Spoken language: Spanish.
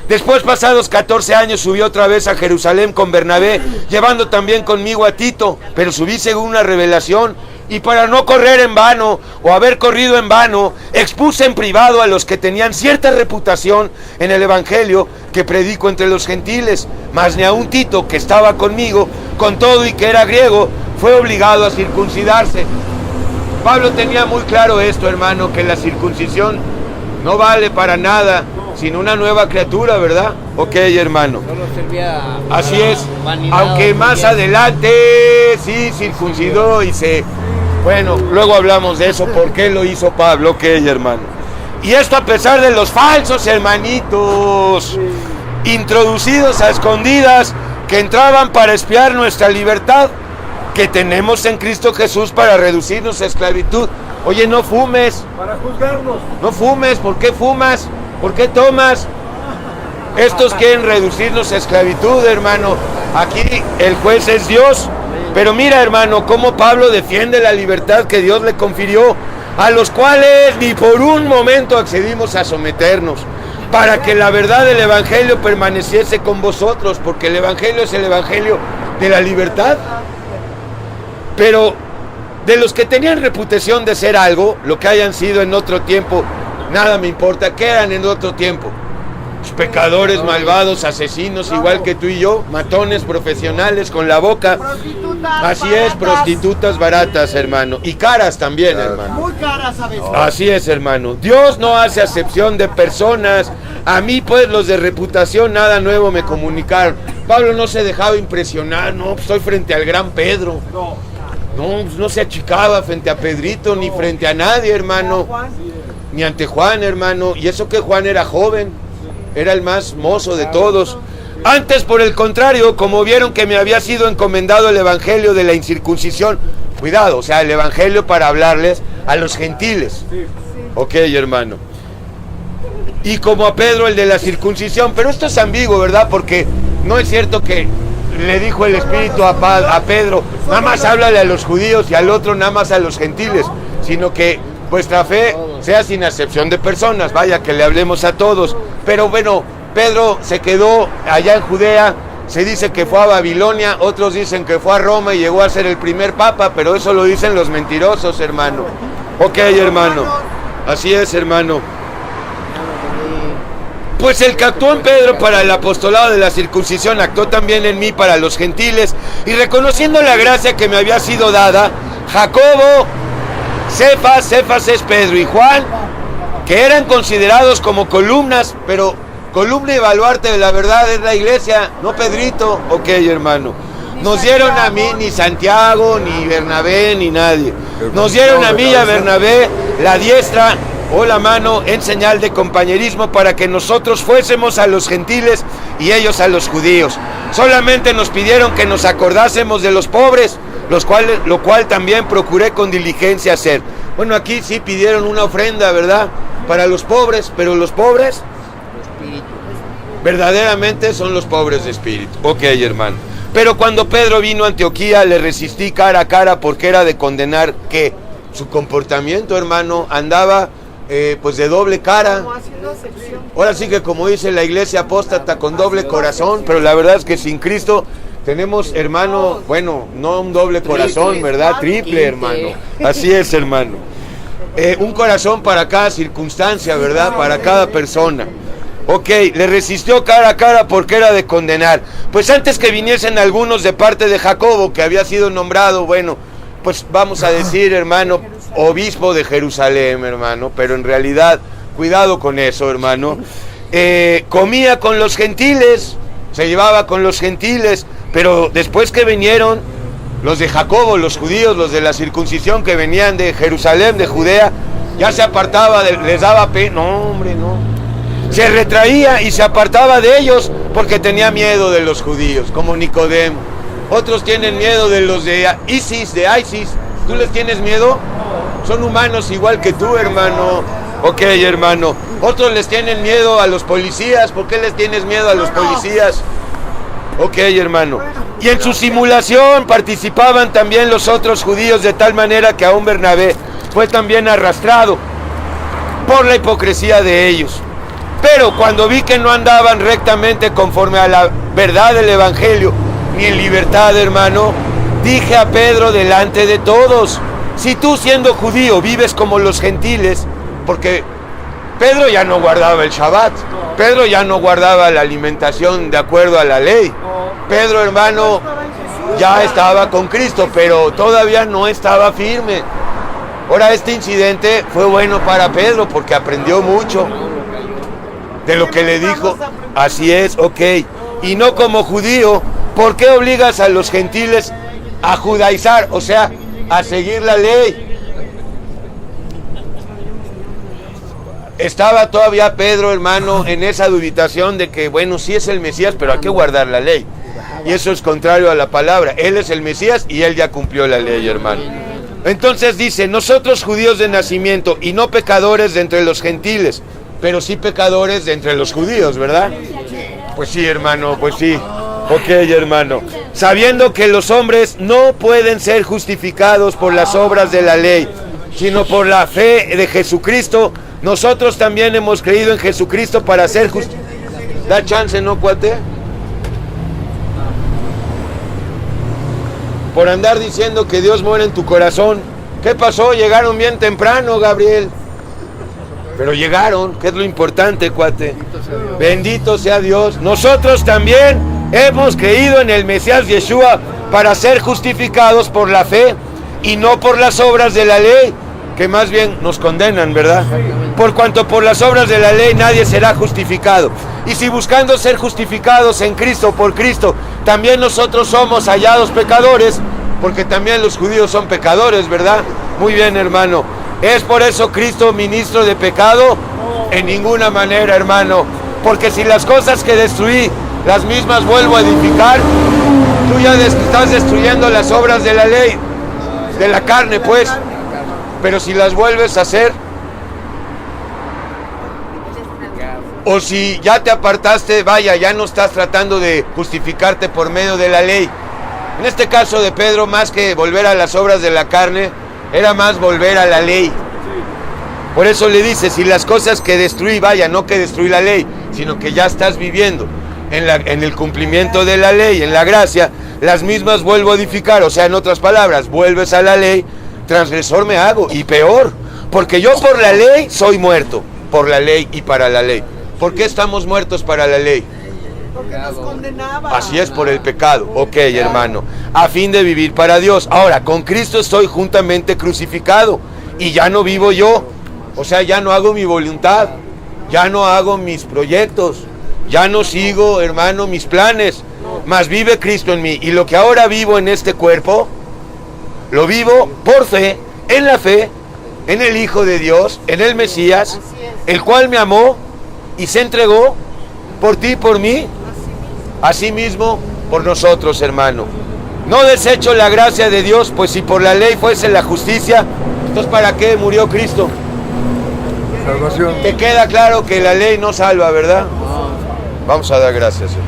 Después, pasados 14 años, subí otra vez a Jerusalén con Bernabé, llevando también conmigo a Tito, pero subí según una revelación, y para no correr en vano, o haber corrido en vano, expuse en privado a los que tenían cierta reputación en el evangelio que predico entre los gentiles, mas ni aun Tito, que estaba conmigo, con todo y que era griego, fue obligado a circuncidarse. Pablo tenía muy claro esto, hermano, que la circuncisión no vale para nada, sino una nueva criatura, ¿verdad? Ok, hermano. Solo servía así es, aunque más adelante sí circuncidó y se... Bueno, luego hablamos de eso, por qué lo hizo Pablo, ok, hermano. Y esto a pesar de los falsos hermanitos, introducidos a escondidas, que entraban para espiar nuestra libertad, que tenemos en Cristo Jesús para reducirnos a esclavitud. Oye, no fumes. Para juzgarnos. No fumes, ¿por qué fumas? ¿Por qué tomas? Estos quieren reducirnos a esclavitud, hermano. Aquí el juez es Dios. Pero mira, hermano, cómo Pablo defiende la libertad que Dios le confirió, a los cuales ni por un momento accedimos a someternos, para que la verdad del evangelio permaneciese con vosotros, porque el evangelio es el evangelio de la libertad. Pero de los que tenían reputación de ser algo, lo que hayan sido en otro tiempo, nada me importa. ¿Qué eran en otro tiempo? Pecadores, malvados, asesinos, igual que tú y yo, matones profesionales con la boca. Así es, prostitutas baratas, hermano, y caras también, hermano. Muy caras a veces. Así es, hermano. Dios no hace acepción de personas. A mí, pues, los de reputación nada nuevo me comunicaron. Pablo no se dejaba impresionar, no, estoy frente al gran Pedro. No se achicaba frente a Pedrito, ni frente a nadie, hermano. Ni ante Juan, hermano. Y eso que Juan era joven, era el más mozo de todos. Antes, por el contrario, como vieron que me había sido encomendado el evangelio de la incircuncisión, cuidado, o sea, el evangelio para hablarles a los gentiles. Ok, hermano. Y como a Pedro el de la circuncisión, pero esto es ambiguo, ¿verdad? Porque no es cierto que le dijo el Espíritu a Pedro, nada más háblale a los judíos, y al otro nada más a los gentiles, sino que vuestra fe sea sin acepción de personas, vaya que le hablemos a todos. Pero bueno, Pedro se quedó allá en Judea, se dice que fue a Babilonia, otros dicen que fue a Roma y llegó a ser el primer papa, pero eso lo dicen los mentirosos, hermano. Ok, hermano, así es, hermano. Pues el que actuó en Pedro para el apostolado de la circuncisión, actuó también en mí para los gentiles, y reconociendo la gracia que me había sido dada, Jacobo, Cefas es Pedro, y Juan, que eran considerados como columnas, pero columna y baluarte de la verdad es la iglesia, no Pedrito. Ok, hermano. Nos dieron a mí ni Santiago, ni Bernabé, ni nadie. Nos dieron a mí y a Bernabé la diestra o la mano en señal de compañerismo para que nosotros fuésemos a los gentiles y ellos a los judíos. Solamente nos pidieron que nos acordásemos de los pobres, lo cual también procuré con diligencia hacer. Bueno, aquí sí pidieron una ofrenda, ¿verdad? Para los pobres, pero los pobres verdaderamente son los pobres de espíritu. Ok, hermano. Pero cuando Pedro vino a Antioquía, le resistí cara a cara porque era de condenar que su comportamiento, hermano, andaba pues de doble cara. Ahora sí que, como dice la iglesia apóstata, con doble corazón, pero la verdad es que sin Cristo tenemos, hermano, bueno, no un doble corazón, ¿verdad? Triple, hermano. Así es, hermano. Un corazón para cada circunstancia, ¿verdad? Para cada persona. Ok, le resistió cara a cara porque era de condenar. Pues antes que viniesen algunos de parte de Jacobo, que había sido nombrado, bueno, pues vamos a decir, hermano, obispo de Jerusalén, hermano, pero en realidad, cuidado con eso, hermano. Comía con los gentiles, se llevaba con los gentiles, pero después que vinieron los de Jacobo, los judíos, los de la circuncisión que venían de Jerusalén, de Judea, ya se apartaba, les daba pena. No, hombre, no. Se retraía y se apartaba de ellos porque tenía miedo de los judíos, como Nicodemo. Otros tienen miedo de los de ISIS. ¿Tú les tienes miedo? Son humanos igual que tú, hermano. Ok, hermano. Otros les tienen miedo a los policías. ¿Por qué les tienes miedo a los policías? Ok, hermano. Y en su simulación participaban también los otros judíos, de tal manera que aún Bernabé fue también arrastrado por la hipocresía de ellos. Pero cuando vi que no andaban rectamente conforme a la verdad del Evangelio, ni en libertad, hermano, dije a Pedro delante de todos, si tú siendo judío vives como los gentiles, porque Pedro ya no guardaba el Shabbat, Pedro ya no guardaba la alimentación de acuerdo a la ley, Pedro, hermano, ya estaba con Cristo, pero todavía no estaba firme. Ahora, este incidente fue bueno para Pedro porque aprendió mucho de lo que le dijo. Así es, ok. Y no como judío, ¿por qué obligas a los gentiles a judaizar? O sea, a seguir la ley. Estaba todavía Pedro, hermano, en esa dubitación de que, bueno, sí es el Mesías, pero hay que guardar la ley. Y eso es contrario a la palabra. Él es el Mesías y él ya cumplió la ley, hermano. Entonces dice, nosotros judíos de nacimiento y no pecadores de entre los gentiles, pero sí pecadores de entre los judíos, ¿verdad? Pues sí, hermano, pues sí. Ok, hermano. Sabiendo que los hombres no pueden ser justificados por las obras de la ley, sino por la fe de Jesucristo, nosotros también hemos creído en Jesucristo para ser justificados. Da chance, ¿no, cuate? Por andar diciendo que Dios muere en tu corazón. ¿Qué pasó? Llegaron bien temprano, Gabriel. Pero llegaron, que es lo importante, cuate. Bendito sea Dios. Nosotros también hemos creído en el Mesías Yeshua para ser justificados por la fe y no por las obras de la ley, que más bien nos condenan, ¿verdad? Por cuanto por las obras de la ley nadie será justificado. Y si buscando ser justificados en Cristo, por Cristo, también nosotros somos hallados pecadores, porque también los judíos son pecadores, ¿verdad? Muy bien, hermano. ¿Es por eso Cristo ministro de pecado? En ninguna manera, hermano. Porque si las cosas que destruí, las mismas vuelvo a edificar, tú ya estás destruyendo las obras de la ley, de la carne, pues. Pero si las vuelves a hacer, o si ya te apartaste, vaya, ya no estás tratando de justificarte por medio de la ley. En este caso de Pedro, más que volver a las obras de la carne, era más volver a la ley. Por eso le dice, si las cosas que destruí, vaya, no que destruí la ley, sino que ya estás viviendo en el cumplimiento de la ley, en la gracia, las mismas vuelvo a edificar. O sea, en otras palabras, vuelves a la ley, transgresor me hago, y peor, porque yo por la ley soy muerto, por la ley y para la ley. ¿Por qué estamos muertos para la ley? Porque nos condenaba. Así es, por el pecado. Ok, hermano, a fin de vivir para Dios. Ahora, con Cristo estoy juntamente crucificado y ya no vivo yo. O sea, ya no hago mi voluntad, ya no hago mis proyectos, ya no sigo, hermano, mis planes, mas vive Cristo en mí. Y lo que ahora vivo en este cuerpo, lo vivo por fe, en la fe, en el Hijo de Dios, en el Mesías, el cual me amó y se entregó por ti y por mí, así mismo por nosotros, hermano. No desecho la gracia de Dios, pues si por la ley fuese la justicia, entonces ¿para qué murió Cristo? Salvación. Te queda claro que la ley no salva, ¿verdad? Vamos a dar gracias, Señor.